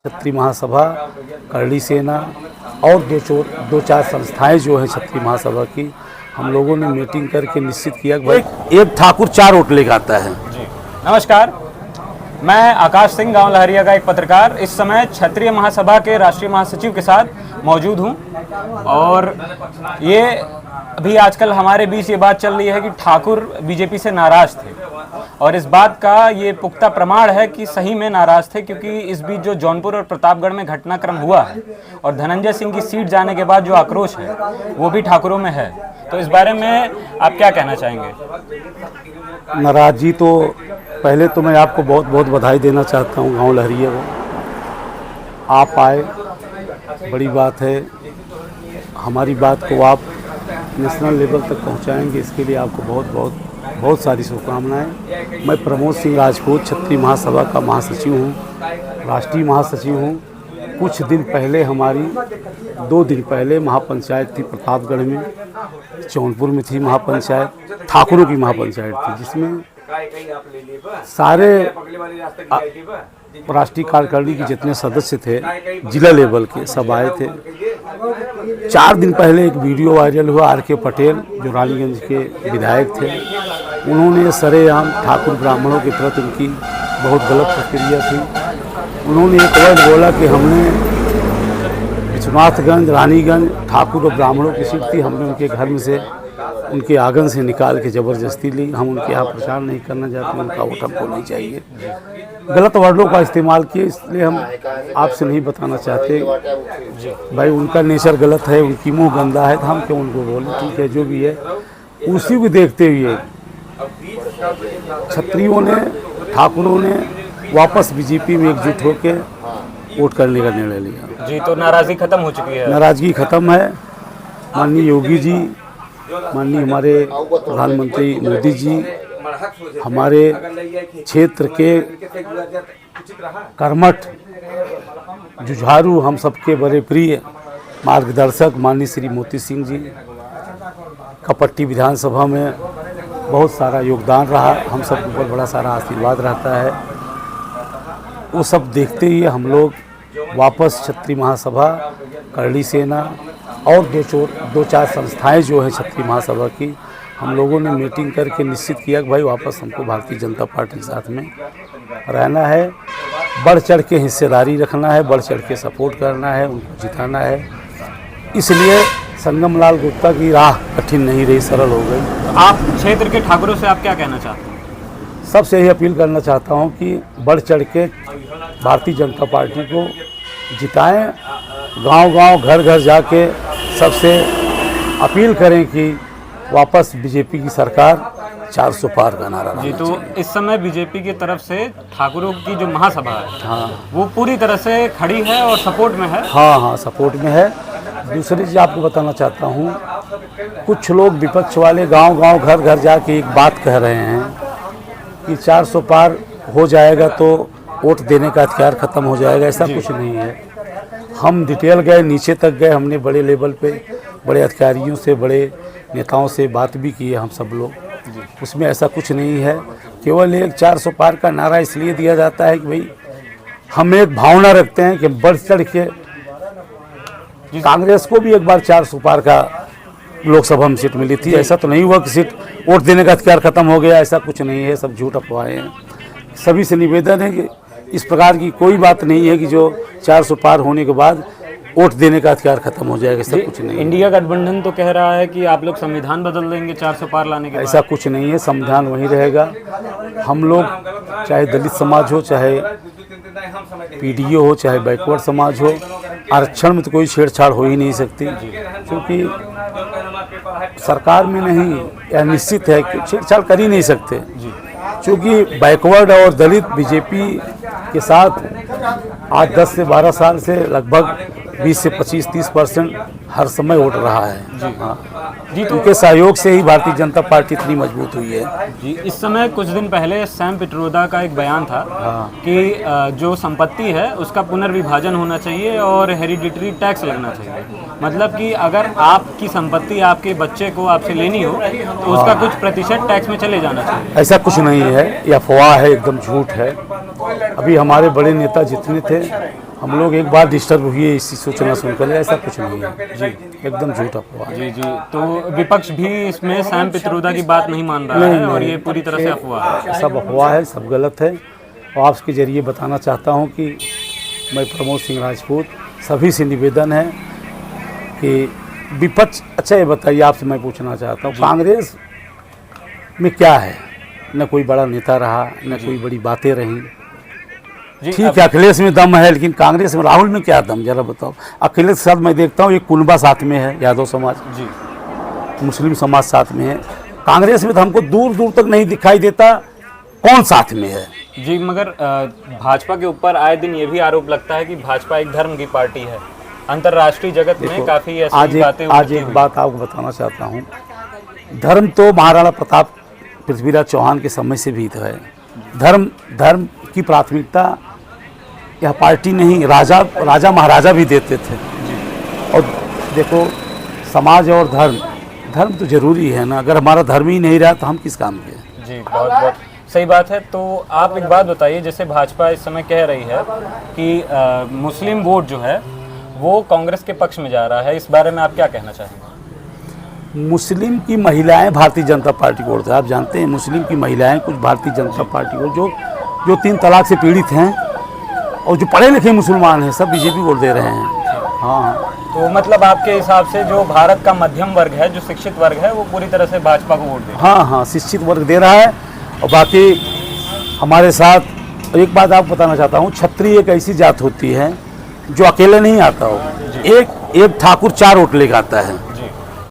क्षत्रिय महासभा, करणी सेना और दो चार संस्थाएं जो हैं क्षत्रिय महासभा की, हम लोगों ने मीटिंग करके निश्चित किया कि भाई एक ठाकुर 4 वोट लेकर आता है। जी नमस्कार, मैं आकाश सिंह, गांव लहरिया का एक पत्रकार। इस समय क्षत्रिय महासभा के राष्ट्रीय महासचिव के साथ मौजूद हूं और ये अभी आजकल हमारे बीच ये बात चल रही है कि ठाकुर बीजेपी से नाराज थे और इस बात का ये पुख्ता प्रमाण है कि सही में नाराज थे, क्योंकि इस बीच जो जौनपुर और प्रतापगढ़ में घटनाक्रम हुआ है और धनंजय सिंह की सीट जाने के बाद जो आक्रोश है वो भी ठाकुरों में है। तो इस बारे में आप क्या कहना चाहेंगे? नाराजगी तो पहले तो मैं आपको बहुत बहुत बधाई देना चाहता हूँ गांव लहरिया को। आप आए, बड़ी बात है। हमारी बात को आप नेशनल लेवल तक पहुँचाएंगे, इसके लिए आपको बहुत सारी शुभकामनाएं। मैं प्रमोद सिंह राजपूत क्षत्रिय महासभा का महासचिव हूँ, राष्ट्रीय महासचिव हूँ। कुछ दिन पहले हमारी 2 दिन पहले महापंचायत थी प्रतापगढ़ में, जौनपुर में थी महापंचायत, ठाकुरों की महापंचायत थी, जिसमें सारे राष्ट्रीय कार्यकारिणी के जितने सदस्य थे जिला लेवल के सब आए थे। 4 दिन पहले एक वीडियो वायरल हुआ, आर.के. पटेल जो रानीगंज के विधायक थे, उन्होंने सरेआम ठाकुर ब्राह्मणों के प्रति उनकी बहुत गलत प्रतिक्रिया थी। उन्होंने एक वर्ड बोला कि हमने विश्वनाथगंज, रानीगंज ठाकुर और ब्राह्मणों की सीट थी, हमने उनके घर में से, उनके आंगन से निकाल के ज़बरदस्ती ली। हम उनके यहाँ प्रचार नहीं करना चाहते, उनका वोट हमको नहीं चाहिए। गलत वर्डों का इस्तेमाल किए, इसलिए हम आपसे नहीं बताना चाहते भाई उनका नेचर गलत है, उनकी मुंह गंदा है, तो हम क्यों उनको बोलें। ठीक है, जो भी है उसी को देखते हुए क्षत्रियों ने, ठाकुरों ने वापस बीजेपी में एकजुट होकर वोट करने का निर्णय लिया। जी, तो नाराजगी खत्म हो चुकी है? नाराजगी खत्म है। माननीय योगी जी, माननीय हमारे प्रधानमंत्री मोदी जी, हमारे क्षेत्र के कर्मठ जुझारू, हम सबके बड़े प्रिय मार्गदर्शक माननीय श्री मोती सिंह जी का पट्टी विधानसभा में बहुत सारा योगदान रहा, हम सब ऊपर बड़ा सारा आशीर्वाद रहता है। वो सब देखते ही हम लोग वापस क्षत्रिय महासभा, करणी सेना और दो चार संस्थाएं जो हैं क्षत्रिय महासभा की, हम लोगों ने मीटिंग करके निश्चित किया कि भाई वापस हमको भारतीय जनता पार्टी के साथ में रहना है, बढ़ चढ़ के हिस्सेदारी रखना है, बढ़ चढ़ के सपोर्ट करना है, उनको जिताना है। इसलिए संगम लाल गुप्ता की राह कठिन नहीं रही, सरल हो गई। तो आप क्षेत्र के ठाकुरों से आप क्या कहना चाहते हैं? सबसे यही अपील करना चाहता हूं कि बढ़ चढ़ के भारतीय जनता पार्टी को जिताएं, गांव-गांव, घर-घर जाके सबसे अपील करें कि वापस बीजेपी की सरकार 400 पार का नारा जी। तो इस समय बीजेपी की तरफ से ठाकुरों की जो महासभा है, हाँ, वो पूरी तरह से खड़ी है और सपोर्ट में है? हाँ, सपोर्ट में है। दूसरी चीज़ आपको बताना चाहता हूँ, कुछ लोग विपक्ष वाले गांव-गांव, घर-घर जाके एक बात कह रहे हैं कि 400 पार हो जाएगा तो वोट देने का अधिकार खत्म हो जाएगा। ऐसा कुछ नहीं है। हम डिटेल गए, नीचे तक गए, हमने बड़े लेवल पे बड़े अधिकारियों से, बड़े नेताओं से बात भी की है हम सब लोग। उसमें ऐसा कुछ नहीं है। केवल एक 400 पार का नारा इसलिए दिया जाता है कि भाई हम एक भावना रखते हैं कि बढ़ चढ़ के कांग्रेस को भी एक बार 400 पार का लोकसभा में सीट मिली थी। ऐसा तो नहीं हुआ कि सीट वोट देने का अधिकार खत्म हो गया, ऐसा कुछ नहीं है, सब झूठ अफवाहें हैं। सभी से निवेदन है कि इस प्रकार की कोई बात नहीं है कि जो 400 पार होने के बाद वोट देने का अधिकार खत्म हो जाएगा, ऐसा कुछ नहीं है। इंडिया गठबंधन तो कह रहा है कि आप लोग संविधान बदल देंगे 400 पार लाने के बाद। ऐसा कुछ नहीं है, संविधान वहीं रहेगा। हम लोग चाहे दलित समाज हो, चाहे पीडीओ हो, चाहे बैकवर्ड समाज हो, आरक्षण में तो कोई छेड़छाड़ हो ही नहीं सकती, क्योंकि सरकार में नहीं, यह निश्चित है कि छेड़छाड़ कर ही नहीं सकते। क्योंकि बैकवर्ड और दलित बीजेपी के साथ आज 10 से 12 साल से लगभग 20 से 25-30% हर समय वोट रहा है। जी, हाँ जी। तो उनके सहयोग से ही भारतीय जनता पार्टी इतनी मजबूत हुई है। जी, इस समय कुछ दिन पहले सैम पित्रोदा का एक बयान था कि जो संपत्ति है उसका पुनर्विभाजन होना चाहिए और हेरिडिटरी टैक्स लगना चाहिए। मतलब कि अगर आपकी संपत्ति आपके बच्चे को आपसे लेनी हो तो उसका कुछ प्रतिशत टैक्स में चले जाना चाहिए। ऐसा कुछ नहीं है, यह अफवाह है, एकदम झूठ है। अभी हमारे बड़े नेता जितने थे हम लोग एक बार डिस्टर्ब हुए इसी सूचना सुनकर, ऐसा कुछ नहीं है जी, एकदम झूठ अफवाह है। जी जी, तो विपक्ष भी इसमें सैम पित्रोदा की बात नहीं मान रहा है और ये पूरी तरह से अफवाह है। सब अफवाह है, सब गलत है। और आपके जरिए बताना चाहता हूँ कि मैं प्रमोद सिंह राजपूत, सभी से निवेदन है कि विपक्ष, अच्छा ये बताइए, आपसे मैं पूछना चाहता हूँ, कांग्रेस में क्या है? न कोई बड़ा नेता रहा, न कोई बड़ी बातें रहीं। ठीक है, अखिलेश में दम है, लेकिन कांग्रेस में राहुल में क्या दम, जरा बताओ। अखिलेश के साथ मैं देखता हूँ एक कुनबा साथ में है, यादव समाज जी, मुस्लिम समाज साथ में है। कांग्रेस में तो हमको दूर दूर तक नहीं दिखाई देता कौन साथ में है जी। मगर भाजपा के ऊपर आए दिन ये भी आरोप लगता है कि भाजपा एक धर्म की पार्टी है। अंतर्राष्ट्रीय जगत में काफी ऐसी बातें आज एक बात आपको बताना चाहता हूँ, धर्म तो महाराणा प्रताप पृथ्वीराज चौहान के समय से भी है। धर्म की प्राथमिकता यह पार्टी नहीं, राजा महाराजा भी देते थे। और देखो, समाज और धर्म तो जरूरी है ना। अगर हमारा धर्म ही नहीं रहा तो हम किस काम के? जी, बहुत बहुत सही बात है। तो आप एक बात बताइए, जैसे भाजपा इस समय कह रही है कि मुस्लिम वोट जो है वो कांग्रेस के पक्ष में जा रहा है, इस बारे में आप क्या कहना चाहेंगे? मुस्लिम की महिलाएं भारतीय जनता पार्टी को वोट देती हैं। आप जानते हैं, मुस्लिम की महिलाएं कुछ भारतीय जनता पार्टी को जो 3 तलाक से पीड़ित हैं और जो पढ़े लिखे मुसलमान हैं, सब बीजेपी वोट दे रहे हैं। हाँ, तो मतलब आपके हिसाब से जो भारत का मध्यम वर्ग है, जो शिक्षित वर्ग है, वो पूरी तरह से भाजपा को वोट दे रहा है? हाँ, शिक्षित वर्ग दे रहा है। और बाकी हमारे साथ एक बात आप बताना चाहता हूँ, क्षत्रिय एक ऐसी जात होती है जो अकेले नहीं आता हो। एक ठाकुर 4 वोट लेकर आता है,